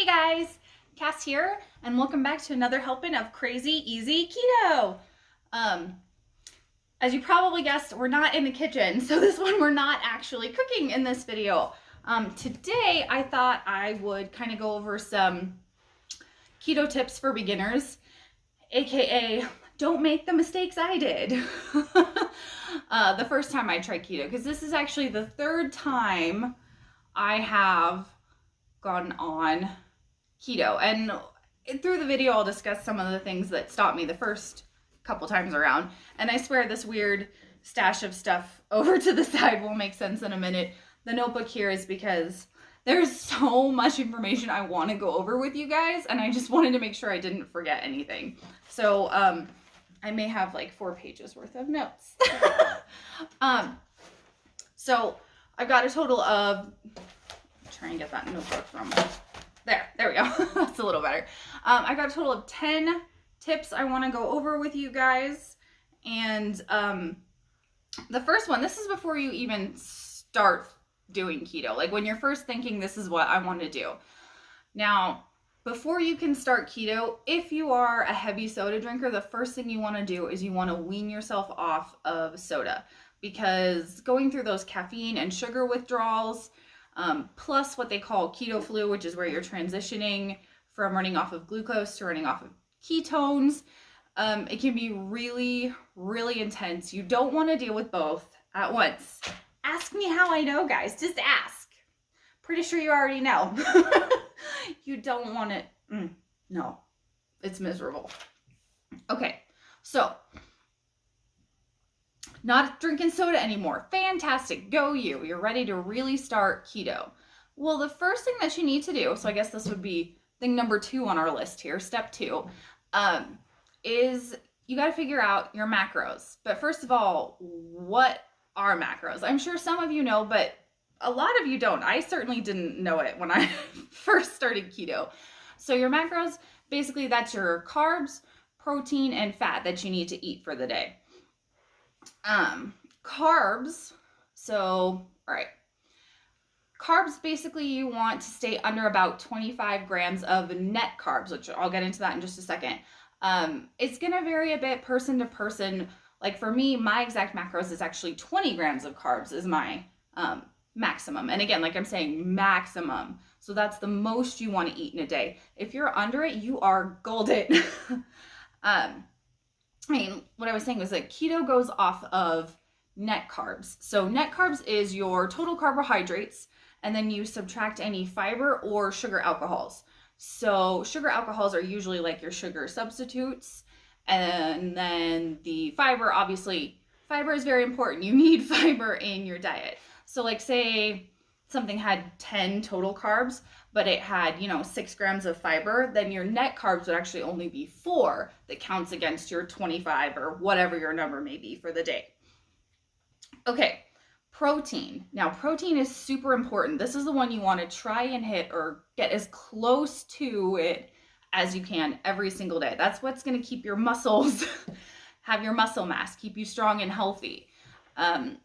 guys, Cass here, and welcome back to another helping of Crazy Easy Keto. As you probably guessed, we're not in the kitchen, so this one we're not actually cooking in this video. Today I thought I would kind of go over some keto tips for beginners, aka don't make the mistakes I did the first time I tried keto, because this is actually the third time I have gone on keto, and through the video I'll discuss some of the things that stopped me the first couple times around, and I swear this weird stash of stuff over to the side will make sense in a minute. The notebook here is because there's so much information I want to go over with you guys, and I just wanted to make sure I didn't forget anything. So I may have like 4 pages worth of notes. So I've got a total of, try and get that notebook from there we go. That's a little better. I got a total of 10 tips I want to go over with you guys, and the first one, this is before you even start doing keto, like when you're first thinking this is what I want to do. Now, before you can start keto, if you are a heavy soda drinker, the first thing you want to do is you want to wean yourself off of soda, because going through those caffeine and sugar withdrawals, plus what they call keto flu, which is where you're transitioning from running off of glucose to running off of ketones, it can be really, really intense. You don't want to deal with both at once. Ask me how I know, guys. Just ask. Pretty sure you already know. You don't want it. No, it's miserable. Okay, so not drinking soda anymore. Fantastic. Go you. You're ready to really start keto. Well, the first thing that you need to do, so I guess this would be thing number 2 on our list here, step 2, is you got to figure out your macros. But first of all, what are macros? I'm sure some of you know, but a lot of you don't. I certainly didn't know it when I first started keto. So your macros, basically that's your carbs, protein, and fat that you need to eat for the day. Carbs, so, all right. Carbs, basically you want to stay under about 25 grams of net carbs, which I'll get into that in just a second. It's going to vary a bit person to person. Like for me, my exact macros is actually 20 grams of carbs is my maximum. And again, like I'm saying, maximum. So that's the most you want to eat in a day. If you're under it, you are golden. I mean, what I was saying was that keto goes off of net carbs. So net carbs is your total carbohydrates, and then you subtract any fiber or sugar alcohols. So sugar alcohols are usually like your sugar substitutes, and then the fiber, obviously, fiber is very important. You need fiber in your diet. So like say something had 10 total carbs, but it had, 6 grams of fiber, then your net carbs would actually only be 4 that counts against your 25 or whatever your number may be for the day. Okay, protein. Now, protein is super important. This is the one you want to try and hit or get as close to it as you can every single day. That's what's going to keep your muscles, have your muscle mass, keep you strong and healthy.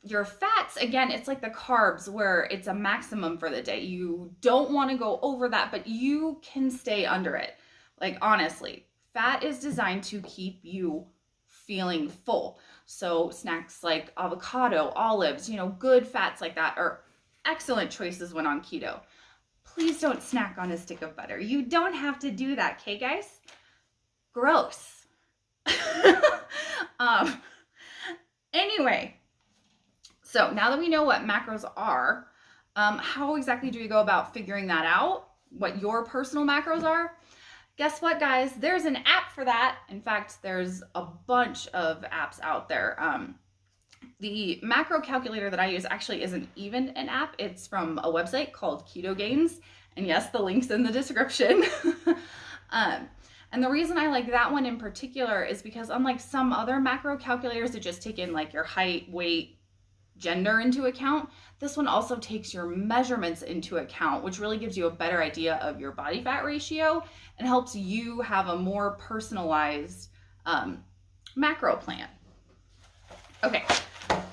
Your fats, again, it's like the carbs where it's a maximum for the day. You don't want to go over that, but you can stay under it. Like honestly, fat is designed to keep you feeling full. So snacks like avocado, olives, good fats like that are excellent choices when on keto. Please don't snack on a stick of butter. You don't have to do that, okay, guys? Gross. Anyway, so now that we know what macros are, how exactly do we go about figuring that out? What your personal macros are? Guess what, guys? There's an app for that. In fact, there's a bunch of apps out there. The macro calculator that I use actually isn't even an app. It's from a website called Keto Gains. And yes, the link's in the description. And the reason I like that one in particular is because unlike some other macro calculators that just take in like your height, weight, gender into account, this one also takes your measurements into account, which really gives you a better idea of your body fat ratio and helps you have a more personalized macro plan. Okay,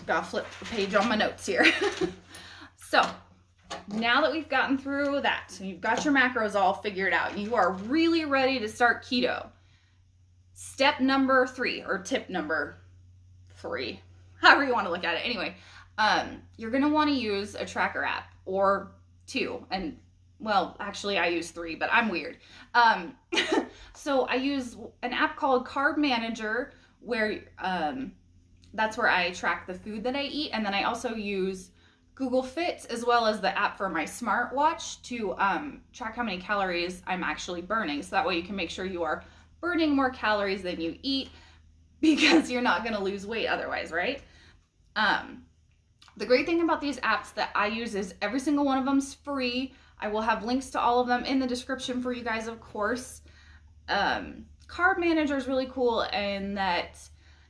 gotta flip the page on my notes here. So Now that we've gotten through that, so you've got your macros all figured out, you are really ready to start keto. Step number 3, or tip number 3, however you want to look at it. Anyway, you're going to want to use a tracker app, or 2, and well, actually I use 3, but I'm weird. So I use an app called Carb Manager, where that's where I track the food that I eat, and then I also use Google Fit as well as the app for my smartwatch to track how many calories I'm actually burning. So that way you can make sure you are burning more calories than you eat, because you're not going to lose weight otherwise, right? The great thing about these apps that I use is every single one of them's free. I will have links to all of them in the description for you guys, of course. Carb Manager is really cool in that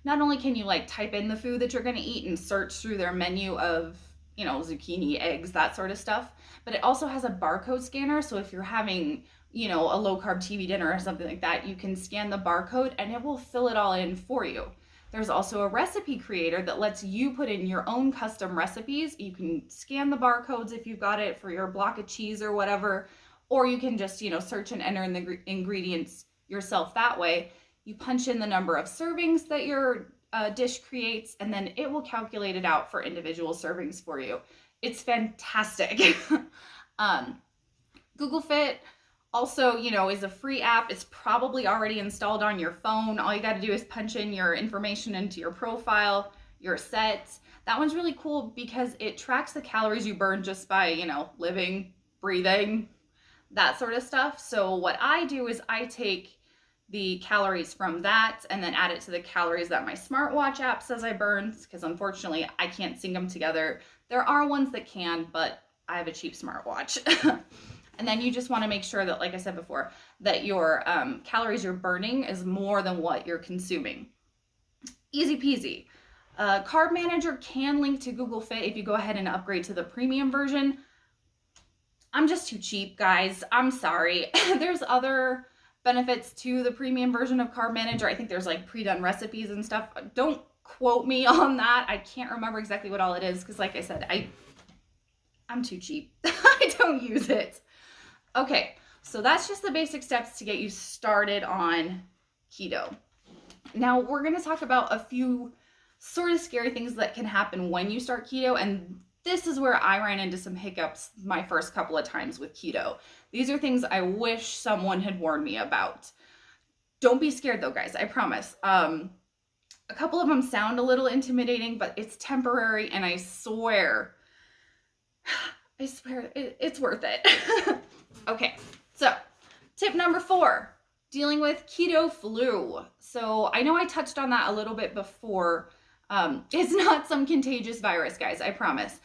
not only can you like type in the food that you're going to eat and search through their menu of, you know, zucchini, eggs, that sort of stuff, but it also has a barcode scanner. So if you're having, you know, a low carb TV dinner or something like that, you can scan the barcode and it will fill it all in for you. There's also a recipe creator that lets you put in your own custom recipes. You can scan the barcodes if you've got it for your block of cheese or whatever, or you can just, you know, search and enter in the ingredients yourself that way. You punch in the number of servings that your dish creates, and then it will calculate it out for individual servings for you. It's fantastic. Google Fit also, you know, is a free app. It's probably already installed on your phone. All you got to do is punch in your information into your profile, you're set. That one's really cool because it tracks the calories you burn just by, you know, living, breathing, that sort of stuff. So what I do is I take the calories from that and then add it to the calories that my smartwatch app says I burned, because unfortunately I can't sync them together. There are ones that can, but I have a cheap smartwatch. And then you just want to make sure that, like I said before, that your calories you're burning is more than what you're consuming. Easy peasy. Carb Manager can link to Google Fit if you go ahead and upgrade to the premium version. I'm just too cheap, guys. I'm sorry. There's other benefits to the premium version of Carb Manager. I think there's like pre-done recipes and stuff. Don't quote me on that. I can't remember exactly what all it is because, like I said, I'm too cheap. I don't use it. Okay, so that's just the basic steps to get you started on keto. Now we're going to talk about a few sort of scary things that can happen when you start keto, and this is where I ran into some hiccups my first couple of times with keto. These are things I wish someone had warned me about. Don't be scared though, guys, I promise. A couple of them sound a little intimidating, but it's temporary, and I swear it's worth it. Okay, so tip number 4, dealing with keto flu. So I know I touched on that a little bit before. It's not some contagious virus, guys, I promise.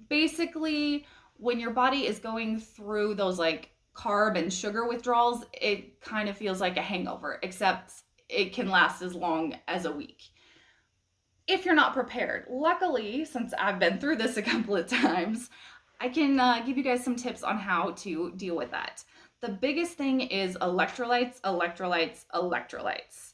Basically, when your body is going through those like carb and sugar withdrawals, it kind of feels like a hangover, except it can last as long as a week if you're not prepared. Luckily, since I've been through this a couple of times, I can give you guys some tips on how to deal with that. The biggest thing is electrolytes, electrolytes, electrolytes.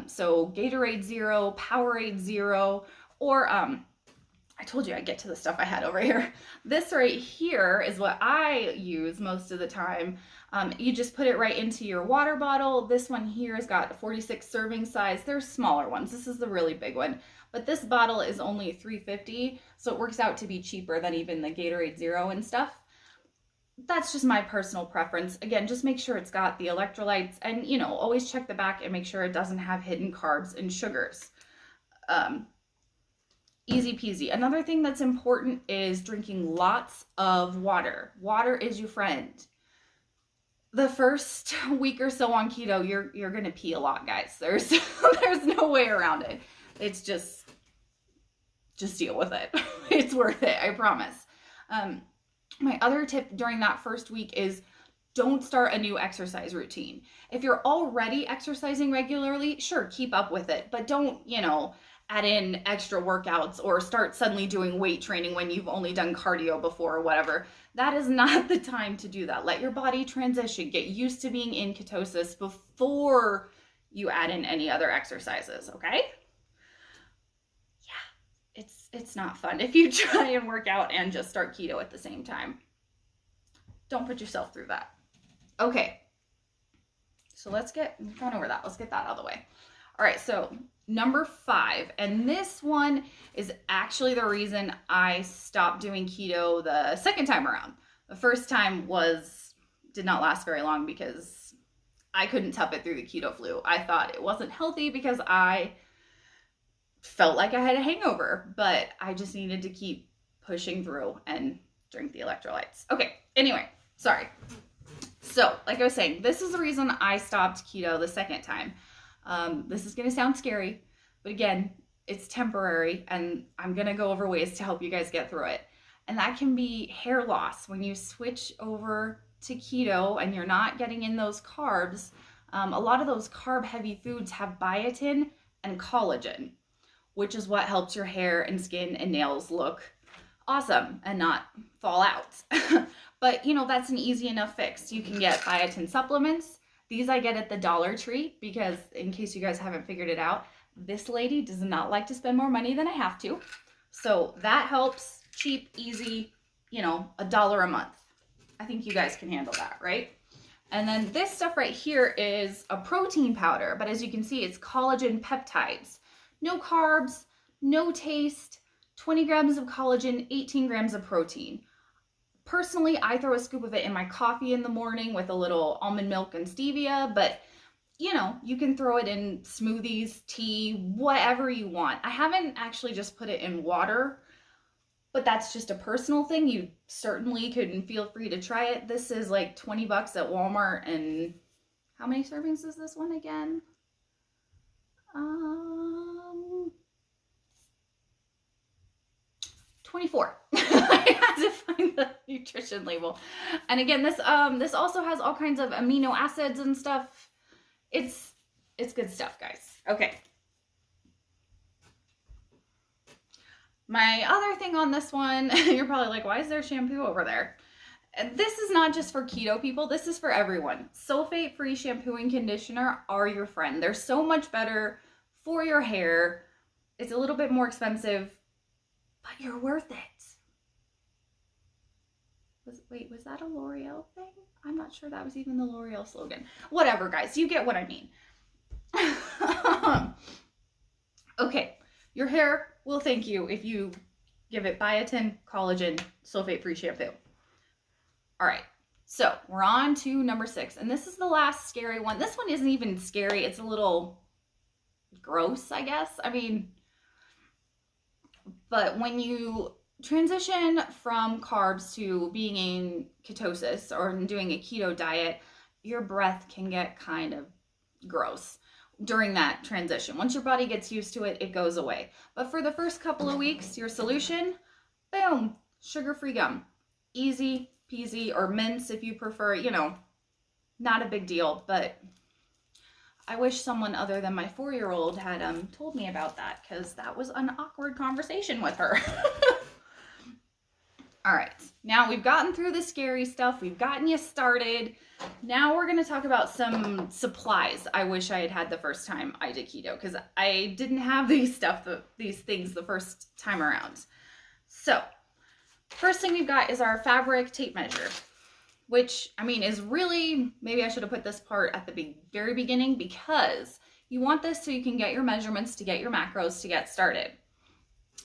So Gatorade Zero, Powerade Zero, or I told you I'd get to the stuff I had over here. This right here is what I use most of the time. You just put it right into your water bottle. This one here has got a 46 serving size. There's smaller ones. This is the really big one. But this bottle is only $3.50, so it works out to be cheaper than even the Gatorade Zero and stuff. That's just my personal preference. Again, just make sure it's got the electrolytes, and, you know, always check the back and make sure it doesn't have hidden carbs and sugars. Easy peasy. Another thing that's important is drinking lots of water. Water is your friend. The first week or so on keto, you're gonna pee a lot, guys. There's no way around it. It's just deal with it. It's worth it, I promise. My other tip during that first week is don't start a new exercise routine. If you're already exercising regularly, sure, keep up with it, but don't, you know, add in extra workouts or start suddenly doing weight training when you've only done cardio before or whatever. That is not the time to do that. Let your body transition, get used to being in ketosis before you add in any other exercises, okay? Yeah, it's not fun if you try and work out and just start keto at the same time. don't put yourself through that. Okay. So we've gone over that. Let's get that out of the way. All right, so number 5, and this one is actually the reason I stopped doing keto the second time around. The first time did not last very long because I couldn't tough it through the keto flu. I thought it wasn't healthy because I felt like I had a hangover, but I just needed to keep pushing through and drink the electrolytes. Okay, anyway, sorry. So, like I was saying, this is the reason I stopped keto the second time. This is going to sound scary, but again, it's temporary, and I'm going to go over ways to help you guys get through it. And that can be hair loss. When you switch over to keto and you're not getting in those carbs, a lot of those carb-heavy foods have biotin and collagen, which is what helps your hair and skin and nails look awesome and not fall out. But, that's an easy enough fix. You can get biotin supplements. These I get at the Dollar Tree because, in case you guys haven't figured it out, this lady does not like to spend more money than I have to. So that helps. Cheap, easy, $1 a month. I think you guys can handle that, right? And then this stuff right here is a protein powder, but as you can see, it's collagen peptides. No carbs, no taste, 20 grams of collagen, 18 grams of protein. Personally, I throw a scoop of it in my coffee in the morning with a little almond milk and stevia, but you can throw it in smoothies, tea, whatever you want. I haven't actually just put it in water, but that's just a personal thing. You certainly could feel free to try it. This is like 20 bucks at Walmart, and how many servings is this one again? 24. I had to find the nutrition label. And again, this also has all kinds of amino acids and stuff. It's good stuff, guys. Okay. My other thing on this one, you're probably like, why is there shampoo over there? And this is not just for keto people. This is for everyone. Sulfate-free shampoo and conditioner are your friend. They're so much better for your hair. It's a little bit more expensive, but you're worth it. Was that a L'Oreal thing? I'm not sure that was even the L'Oreal slogan. Whatever, guys. You get what I mean. Okay. Your hair will thank you if you give it biotin, collagen, sulfate-free shampoo. All right. So we're on to number 6. And this is the last scary one. This one isn't even scary. It's a little gross, I guess. But when you transition from carbs to being in ketosis or doing a keto diet, your breath can get kind of gross during that transition. Once your body gets used to it, it goes away. But for the first couple of weeks, your solution, boom, sugar-free gum. Easy peasy, or mints if you prefer, not a big deal, but I wish someone other than my 4-year-old had told me about that, because that was an awkward conversation with her. All right, now we've gotten through the scary stuff. We've gotten you started. Now we're going to talk about some supplies I wish I had had the first time I did keto, because I didn't have these things the first time around. So first thing we've got is our fabric tape measure, which, is really, maybe I should have put this part at the very beginning, because you want this so you can get your measurements to get your macros to get started.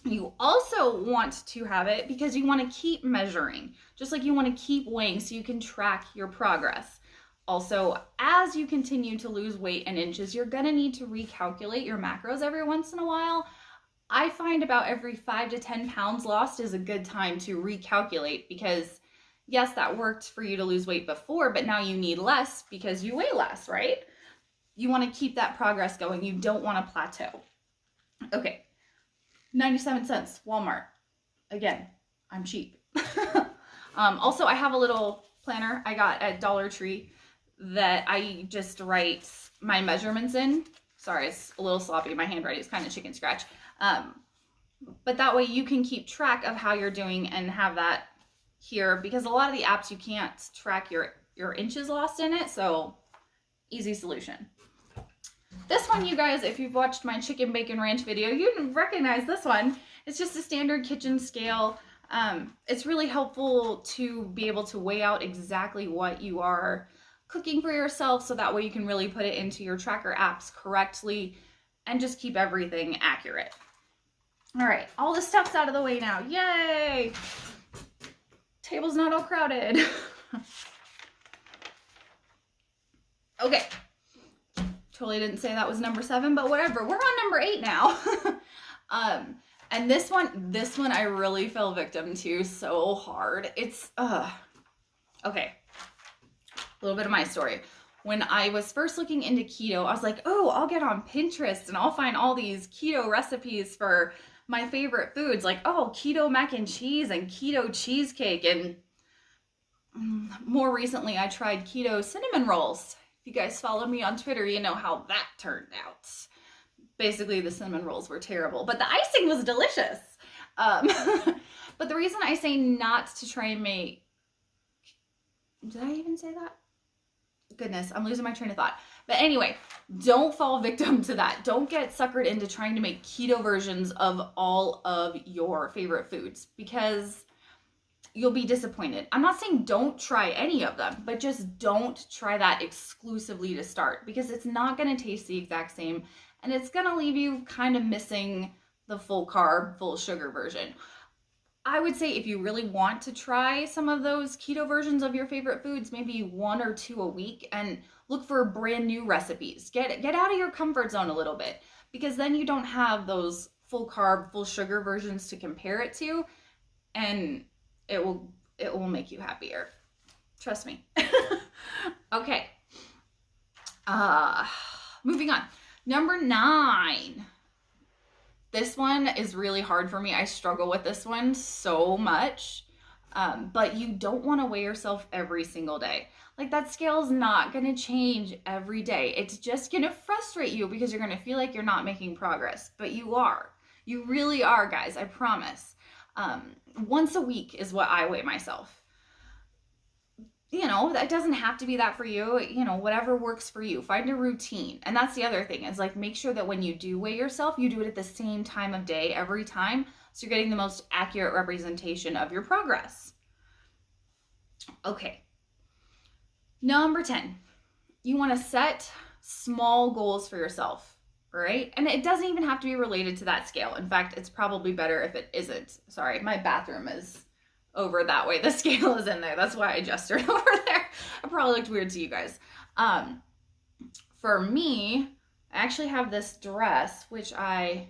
You also want to have it because you want to keep measuring, just like you want to keep weighing so you can track your progress. Also, as you continue to lose weight in inches, you're going to need to recalculate your macros every once in a while. I find about every 5 to 10 pounds lost is a good time to recalculate, because yes, that worked for you to lose weight before, but now you need less because you weigh less, right? You want to keep that progress going. You don't want to plateau. Okay. 97 cents, Walmart. Again, I'm cheap. Also, I have a little planner I got at Dollar Tree that I just write my measurements in. Sorry, it's a little sloppy. My handwriting is kind of chicken scratch. But that way you can keep track of how you're doing and have that here, because a lot of the apps you can't track your inches lost in it. So easy solution. This one, you guys, if you've watched my chicken bacon ranch video, you recognize this one. It's just a standard kitchen scale. It's really helpful to be able to weigh out exactly what you are cooking for yourself, so that way you can really put it into your tracker apps correctly and just keep everything accurate. All right, all the stuff's out of the way now. Yay! Table's not all crowded. Okay. Totally didn't say that was number 7, but whatever. We're on number 8 now. And this one I really fell victim to so hard. It's, okay. A little bit of my story. When I was first looking into keto, I was like, oh, I'll get on Pinterest and I'll find all these keto recipes for my favorite foods, like, oh, keto mac and cheese and keto cheesecake. And more recently, I tried keto cinnamon rolls. If you guys follow me on Twitter, you know how that turned out. Basically, the cinnamon rolls were terrible, but the icing was delicious. But the reason I say not to try and make... Did I even say that? Goodness, I'm losing my train of thought. But anyway, don't fall victim to that. Don't get suckered into trying to make keto versions of all of your favorite foods, because you'll be disappointed. I'm not saying don't try any of them, but just don't try that exclusively to start, because it's not going to taste the exact same, and it's going to leave you kind of missing the full carb, full sugar version. I would say if you really want to try some of those keto versions of your favorite foods, maybe 1 or 2 a week, and look for brand new recipes. Get out of your comfort zone a little bit, because then you don't have those full carb, full sugar versions to compare it to, and it will make you happier. Trust me. Okay. Moving on. Number 9. This one is really hard for me. I struggle with this one so much. But you don't want to weigh yourself every single day. Like, that scale is not going to change every day. It's just going to frustrate you because you're going to feel like you're not making progress. But you are. You really are, guys. I promise. Once a week is what I weigh myself. You know, that doesn't have to be that for you. You know, whatever works for you. Find a routine. And that's the other thing, is like, make sure that when you do weigh yourself, you do it at the same time of day every time, so you're getting the most accurate representation of your progress. Okay. Number 10. You want to set small goals for yourself, right? And it doesn't even have to be related to that scale. In fact, it's probably better if it isn't. Sorry, my bathroom is over that way. The scale is in there. That's why I gestured over there. I probably looked weird to you guys. For me, I actually have this dress, which I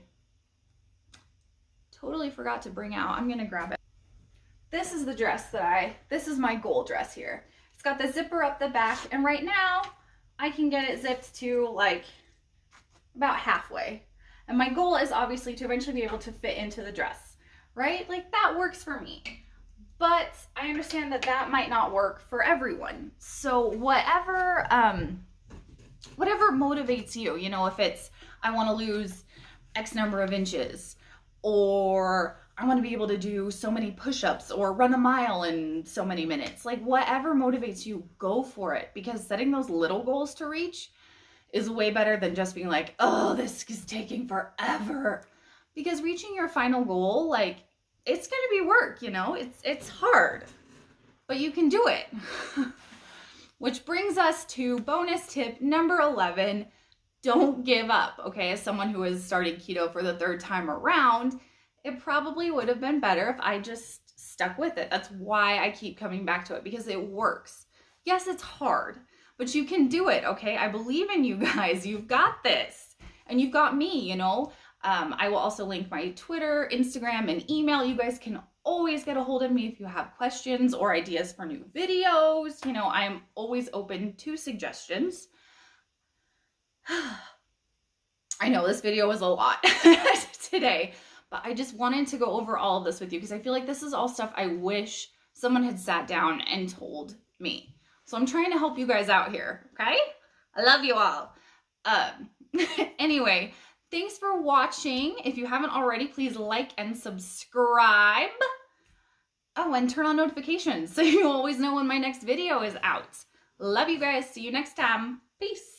totally forgot to bring out. I'm going to grab it. This is the dress this is my goal dress here. It's got the zipper up the back, and right now I can get it zipped to like about halfway. And my goal is obviously to eventually be able to fit into the dress, right? Like, that works for me. But I understand that that might not work for everyone. So whatever motivates you, you know, if it's, I want to lose X number of inches, or I want to be able to do so many push-ups or run a mile in so many minutes, like, whatever motivates you, go for it. Because setting those little goals to reach is way better than just being like, oh, this is taking forever. Because reaching your final goal, like, it's going to be work, you know, it's hard, but you can do it. Which brings us to bonus tip number 11. Don't give up. Okay. As someone who has started keto for the 3rd time around, it probably would have been better if I just stuck with it. That's why I keep coming back to it, because it works. Yes, it's hard, but you can do it. Okay. I believe in you guys. You've got this, and you've got me, you know. I will also link my Twitter, Instagram, and email. You guys can always get a hold of me if you have questions or ideas for new videos. You know, I'm always open to suggestions. I know this video was a lot today, but I just wanted to go over all of this with you, because I feel like this is all stuff I wish someone had sat down and told me. So I'm trying to help you guys out here, okay? I love you all. Anyway, thanks for watching. If you haven't already, please like and subscribe. Oh, and turn on notifications so you always know when my next video is out. Love you guys. See you next time. Peace.